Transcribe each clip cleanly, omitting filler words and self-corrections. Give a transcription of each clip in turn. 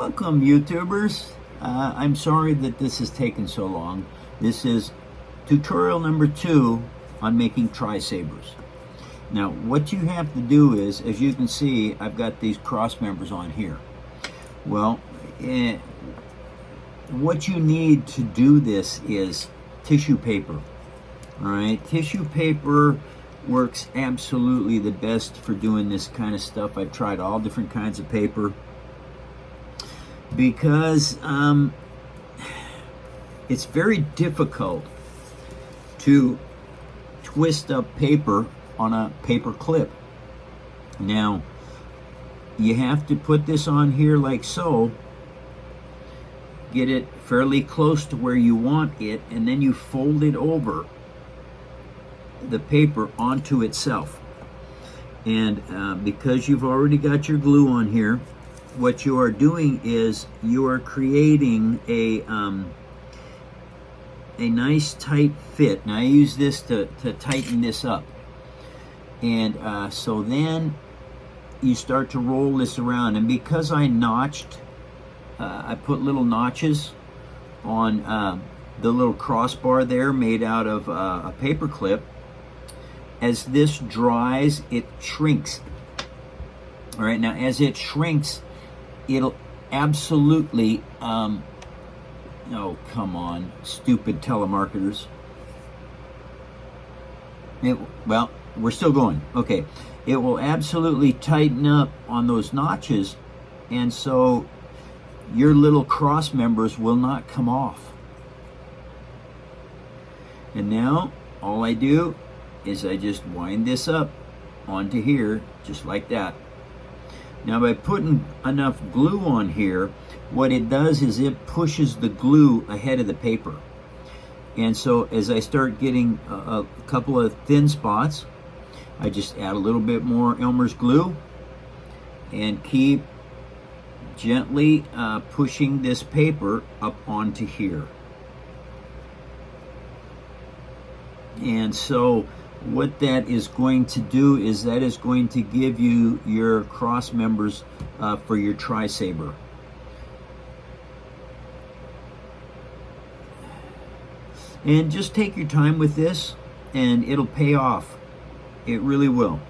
Welcome, YouTubers. I'm sorry that this has taken so long. This is tutorial number 2 on making Tri Sabers. Now, what you have to do is, as you can see, I've got these cross members on here. Well, what you need to do this is tissue paper. All right, tissue paper works absolutely the best for doing this kind of stuff. I've tried all different kinds of paper because it's very difficult to twist up paper on a paper clip. Now, you have to put this on here like so, get it fairly close to where you want it, and then you fold it over the paper onto itself. And because you've already got your glue on here, what you are doing is you are creating a nice tight fit. Now I use this to tighten this up, and so then you start to roll this around. And because I notched, I put little notches on the little crossbar there made out of a paper clip. As this dries, it shrinks. All right, now as it shrinks, it'll absolutely, oh, come on, stupid telemarketers. Well, we're still going. Okay, it will absolutely tighten up on those notches, and so your little cross members will not come off. And now, all I do is I just wind this up onto here, just like that. Now, by putting enough glue on here, what it does is it pushes the glue ahead of the paper. And so as I start getting a couple of thin spots, I just add a little bit more Elmer's glue and keep gently pushing this paper up onto here. And so what that is going to do is that is going to give you your cross members for your Tri Saber. And just take your time with this and it'll pay off. It really will.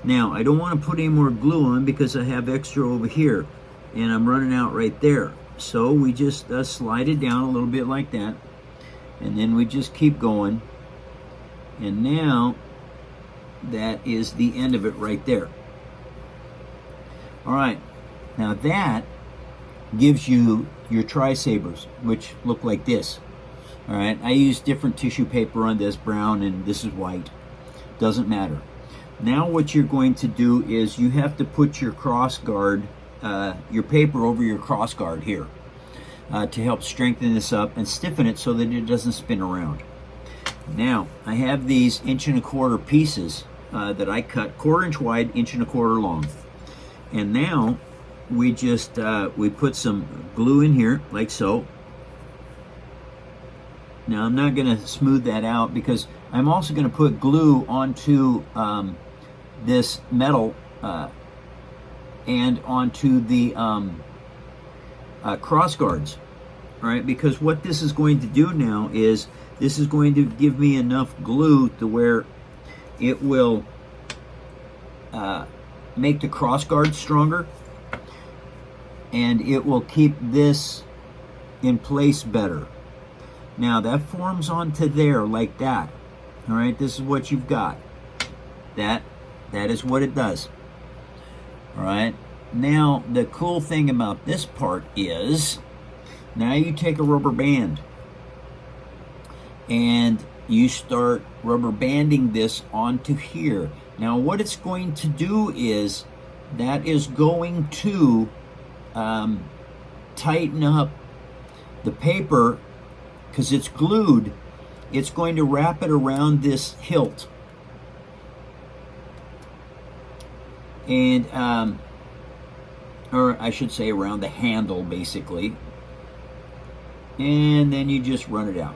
Now, I don't want to put any more glue on because I have extra over here and I'm running out right there. So we just slide it down a little bit like that, and then we just keep going. And now that is the end of it right there. All right, now that gives you your Tri Sabers, which look like this. All right, I use different tissue paper on this, brown, and this is white. Doesn't matter. Now what you're going to do is you have to put your cross guard, your paper over your cross guard here to help strengthen this up and stiffen it so that it doesn't spin around. Now, I have these 1¼ inch pieces that I cut 1/4 inch wide, 1¼ inch long. And now we just, we put some glue in here, like so. Now, I'm not going to smooth that out because I'm also going to put glue onto this metal and onto the cross guards. All right, because what this is going to do now is this is going to give me enough glue to where it will make the cross guard stronger, and it will keep this in place better. Now that forms onto there like that. All right, this is what you've got. That is what it does. All right, now the cool thing about this part is now you take a rubber band and you start rubber banding this onto here. Now what it's going to do is that is going to tighten up the paper because it's glued. It's going to wrap it around this hilt. And or I should say around the handle basically. And then you just run it out.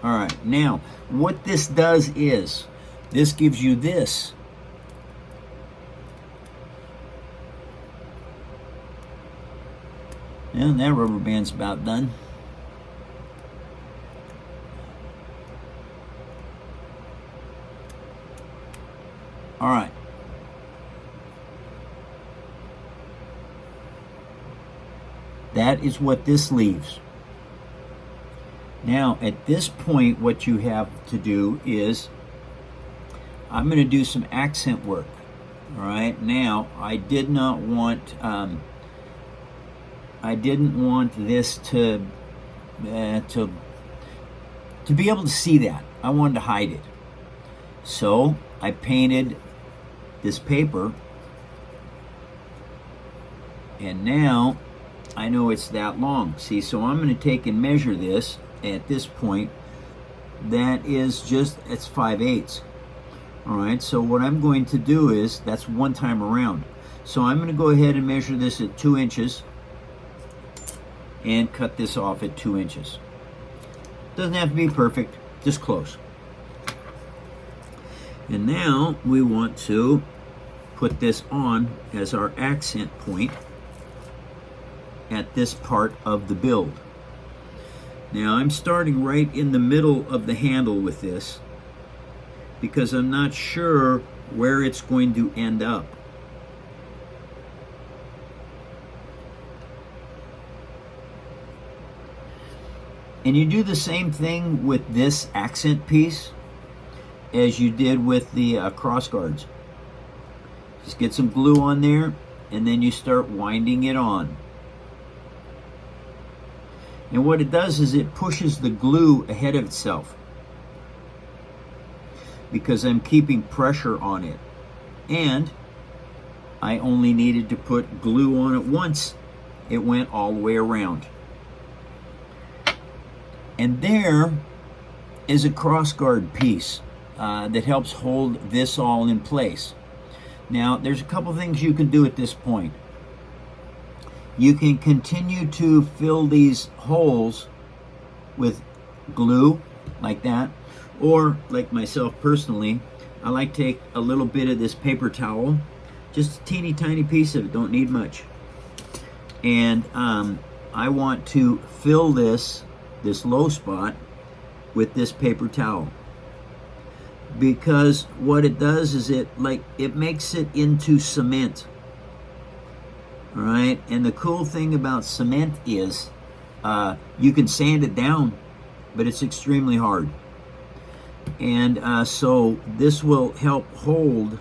All right, now what this does is this gives you this. And that rubber band's about done. All right. That is what this leaves. Now, at this point, what you have to do is, I'm going to do some accent work. All right. Now, I didn't want this to be able to see that. I wanted to hide it. So I painted this paper, and now I know it's that long. See, so I'm going to take and measure this at this point. That is just, it's 5/8. All right, so what I'm going to do is, that's one time around. So I'm going to go ahead and measure this at 2 inches and cut this off at 2 inches. Doesn't have to be perfect, just close. And now we want to put this on as our accent point at this part of the build. Now I'm starting right in the middle of the handle with this, because I'm not sure where it's going to end up. And you do the same thing with this accent piece as you did with the cross guards. Just get some glue on there, and then you start winding it on. And what it does is it pushes the glue ahead of itself, because I'm keeping pressure on it. And I only needed to put glue on it once. It went all the way around. And there is a crossguard piece that helps hold this all in place. Now, there's a couple things you can do at this point. You can continue to fill these holes with glue like that, or like myself personally, I like to take a little bit of this paper towel, just a teeny tiny piece of it, don't need much, and I want to fill this low spot with this paper towel, because what it does is it makes it into cement. All right, and the cool thing about cement is you can sand it down, but it's extremely hard. And so this will help hold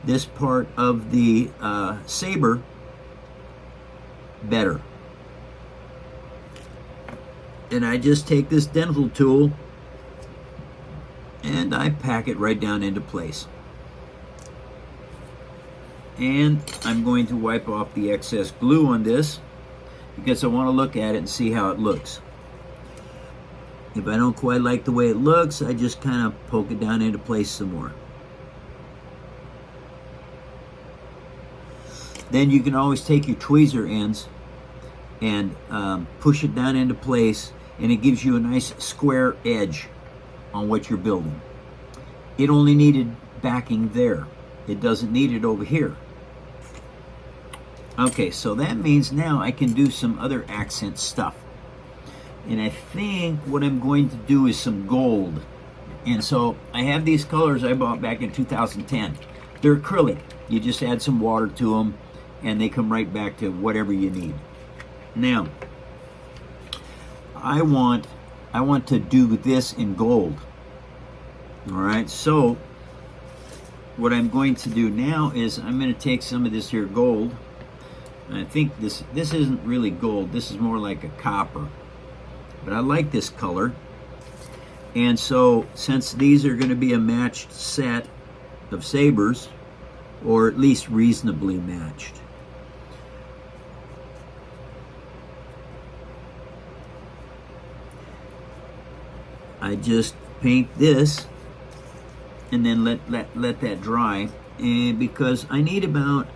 this part of the saber better. And I just take this dental tool and I pack it right down into place. And I'm going to wipe off the excess glue on this, because I want to look at it and see how it looks. If I don't quite like the way it looks, I just kind of poke it down into place some more. Then you can always take your tweezer ends and push it down into place, and it gives you a nice square edge on what you're building. It only needed backing there. It doesn't need it over here. Okay, so that means now I can do some other accent stuff. And I think what I'm going to do is some gold. And so I have these colors I bought back in 2010. They're acrylic. You just add some water to them and they come right back to whatever you need. Now, I want to do this in gold. All right, so what I'm going to do now is I'm going to take some of this here gold. I think this isn't really gold. This is more like a copper. But I like this color. And so since these are going to be a matched set of sabers, or at least reasonably matched, I just paint this and then let that dry. And because I need about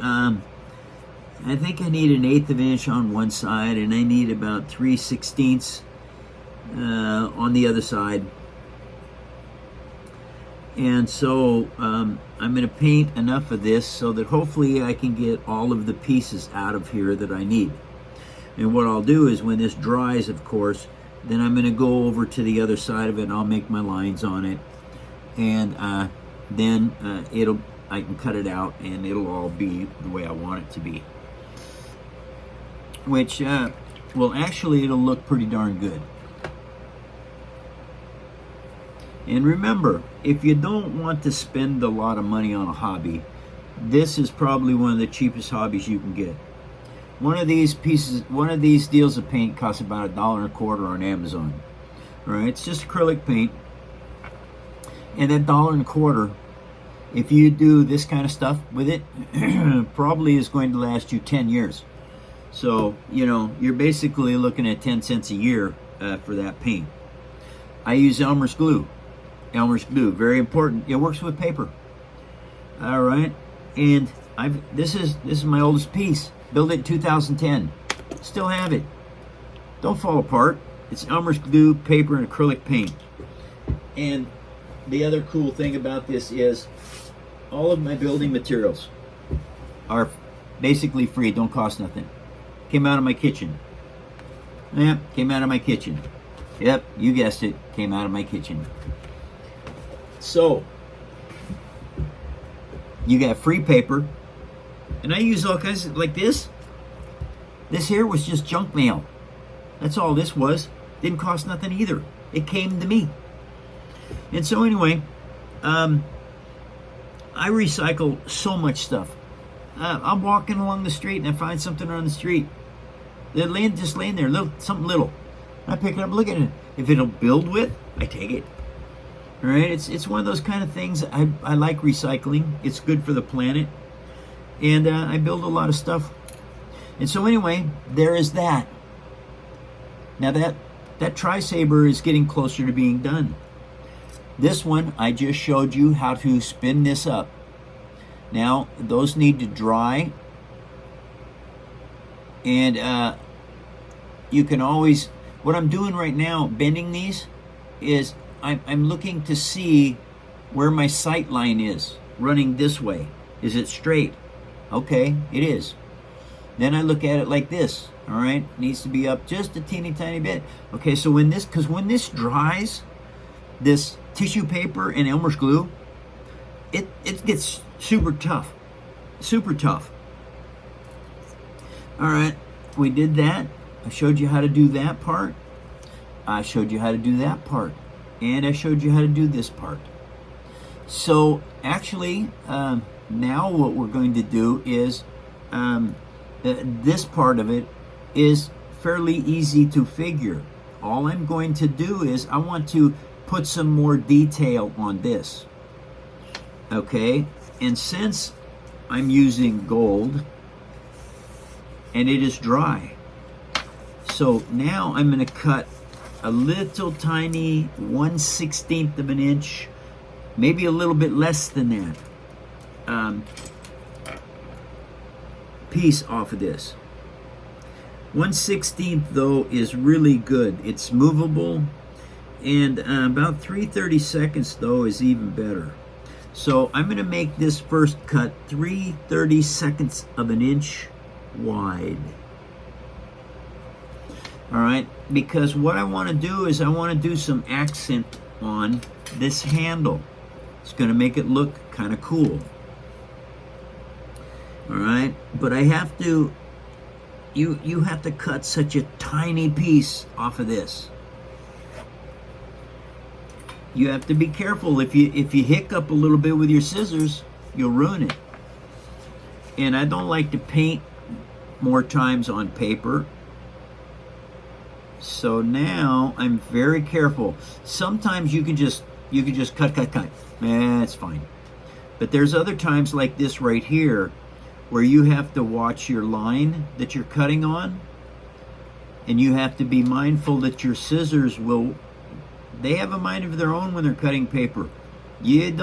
I think I need 1/8 of an inch on one side, and I need about 3/16 on the other side. And so I'm going to paint enough of this so that hopefully I can get all of the pieces out of here that I need. And what I'll do is when this dries, of course, then I'm going to go over to the other side of it and I'll make my lines on it. And then I can cut it out and it'll all be the way I want it to be. Which, well, actually it'll look pretty darn good. And remember, if you don't want to spend a lot of money on a hobby, this is probably one of the cheapest hobbies you can get. One of these deals of paint costs about $1.25 on Amazon. All right, it's just acrylic paint. And that $1.25, if you do this kind of stuff with it, probably is going to last you 10 years. So, you know, you're basically looking at 10 cents a year for that paint. I use Elmer's glue. Elmer's glue, very important. It works with paper. All right, and this is my oldest piece. Built it in 2010. Still have it. Don't fall apart. It's Elmer's glue, paper, and acrylic paint. And the other cool thing about this is all of my building materials are basically free, don't cost nothing. Came out of my kitchen. Yep, came out of my kitchen. Yep, you guessed it, came out of my kitchen. So, you got free paper, and I use all kinds of, like this. This here was just junk mail. That's all this was. Didn't cost nothing either. It came to me. And so anyway, I recycle so much stuff. I'm walking along the street and I find something on the street. They're just laying there, something little. I pick it up, look at it. If it'll build with, I take it. All right, it's one of those kind of things. I like recycling. It's good for the planet. And I build a lot of stuff. And so anyway, there is that. Now that Tri Saber is getting closer to being done. This one, I just showed you how to spin this up. Now, those need to dry. And you can always, what I'm doing right now, bending these, is I'm looking to see where my sight line is, running this way. Is it straight? Okay, it is. Then I look at it like this, all right? Needs to be up just a teeny tiny bit. Okay, so when this dries, this tissue paper and Elmer's glue, it gets super tough. Super tough. All right, we did that. I showed you how to do that part. I showed you how to do that part. And I showed you how to do this part. So actually, now what we're going to do is, this part of it is fairly easy to figure. All I'm going to do is I want to put some more detail on this. Okay, and since I'm using gold and it is dry, so now I'm going to cut a little tiny 1/16 of an inch, maybe a little bit less than that, piece off of this. 1/16 though is really good. It's movable, and about 3/32 though is even better. So I'm going to make this first cut 3/32 of an inch wide. All right, because what I want to do is I want to do some accent on this handle. It's going to make it look kind of cool. All right, but I have to, you have to cut such a tiny piece off of this. You have to be careful. If you hiccup a little bit with your scissors, you'll ruin it. And I don't like to paint more times on paper. So now I'm very careful. Sometimes you can just cut. It's fine. But there's other times like this right here where you have to watch your line that you're cutting on, and you have to be mindful that your scissors they have a mind of their own when they're cutting paper. You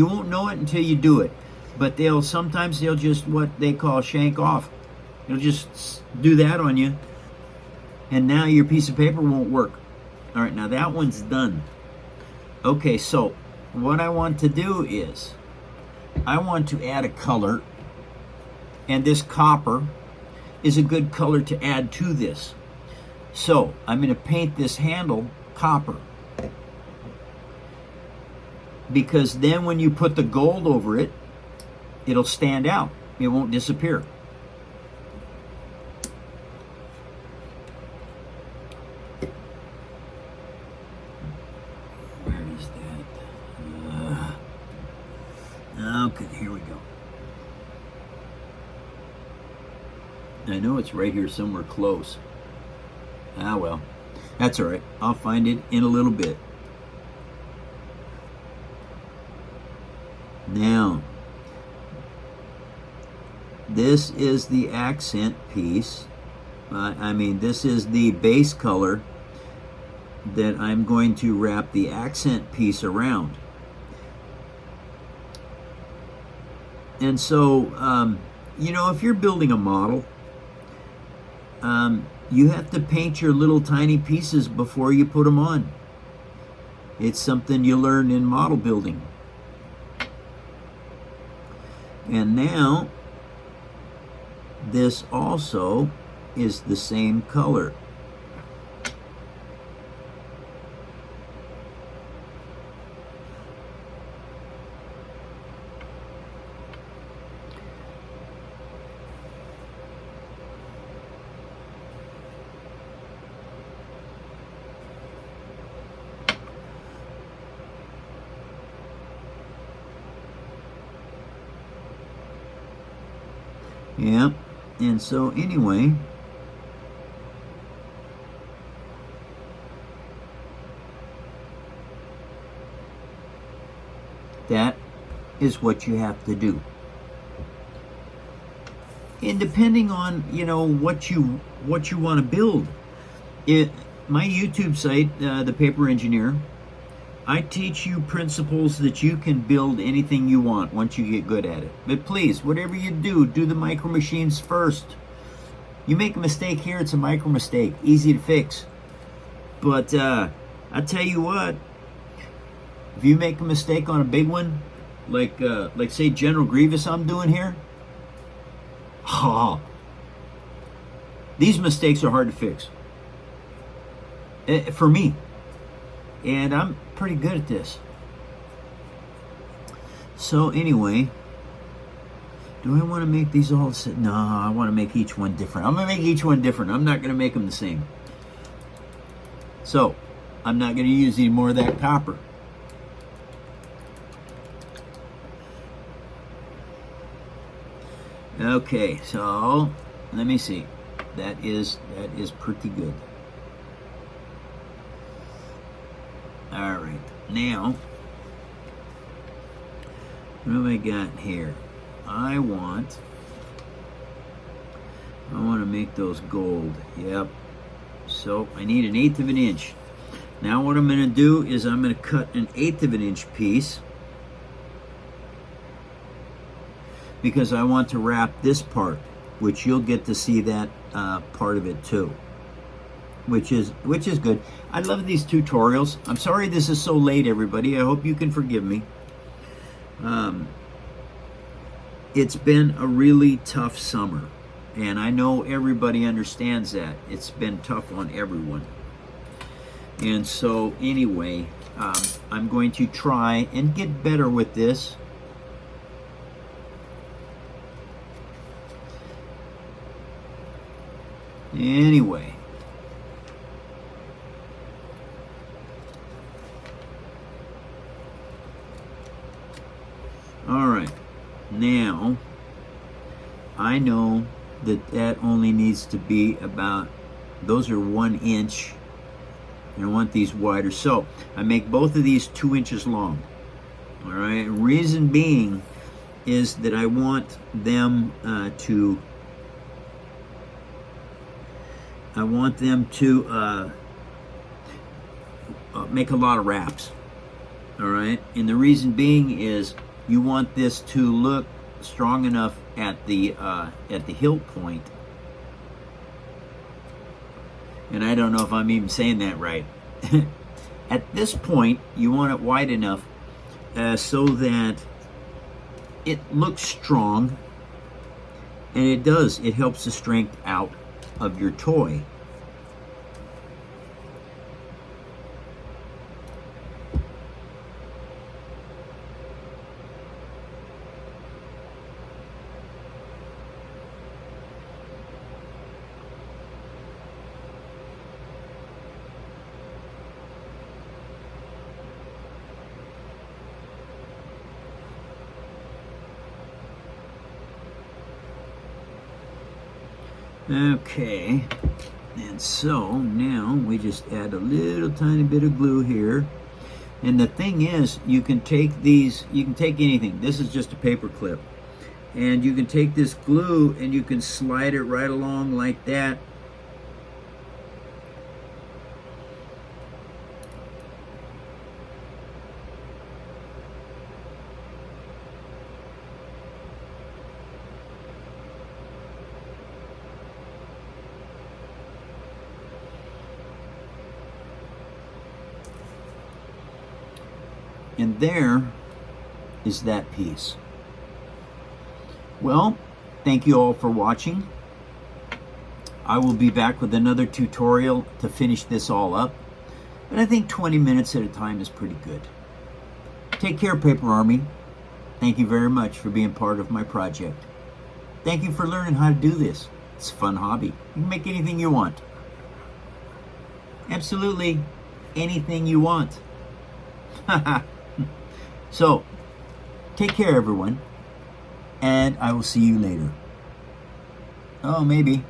won't know it until you do it. But sometimes they'll just what they call shank off. They'll just do that on you, and now your piece of paper won't work. All right, now that one's done. Okay, so what I want to do is I want to add a color, and this copper is a good color to add to this. So I'm going to paint this handle copper, because then when you put the gold over it, it'll stand out. It won't disappear. Where is that? Okay, here we go. I know it's right here somewhere close. Ah, well, that's all right. I'll find it in a little bit. Now, this is the accent piece. This is the base color that I'm going to wrap the accent piece around. And so, if you're building a model, you have to paint your little tiny pieces before you put them on. It's something you learn in model building. And now, this also is the same color. Yeah, and so anyway, that is what you have to do. And depending on, what you want to build. My YouTube site, The Paper Engineer, I teach you principles that you can build anything you want once you get good at it. But please, whatever you do the micro machines first. You make a mistake here, it's a micro mistake, easy to fix. But I tell you what, if you make a mistake on a big one, like say General Grievous I'm doing here, these mistakes are hard to fix. For me. And I'm pretty good at this. So anyway, do I want to make these all the same? No, I want to make each one different. I'm going to make each one different. I'm not going to make them the same. So I'm not going to use any more of that copper. Okay, so let me see. That is pretty good. All right, now, what have I got here? I want to make those gold. Yep. So I need 1/8 of an inch. Now what I'm going to do is I'm going to cut 1/8 of an inch piece, because I want to wrap this part, which you'll get to see that part of it too. Which is good. I love these tutorials. I'm sorry this is so late, everybody. I hope you can forgive me. It's been a really tough summer, and I know everybody understands that. It's been tough on everyone. And so anyway, I'm going to try and get better with this. Anyway. All right, now I know that only needs to be about, those are 1 inch, and I want these wider. So I make both of these 2 inches long. All right, reason being is that I want them to make a lot of wraps. All right, and the reason being is you want this to look strong enough at the hilt point. And I don't know if I'm even saying that right. At this point, you want it wide enough so that it looks strong And it does. It helps the strength out of your toy. Okay, and so now we just add a little tiny bit of glue here. And the thing is, you can take these, you can take anything. This is just a paper clip. And you can take this glue and you can slide it right along like that. And there is that piece. Well, thank you all for watching. I will be back with another tutorial to finish this all up. But I think 20 minutes at a time is pretty good. Take care, Paper Army. Thank you very much for being part of my project. Thank you for learning how to do this. It's a fun hobby. You can make anything you want. Absolutely anything you want. So, take care, everyone, and I will see you later. Oh, maybe.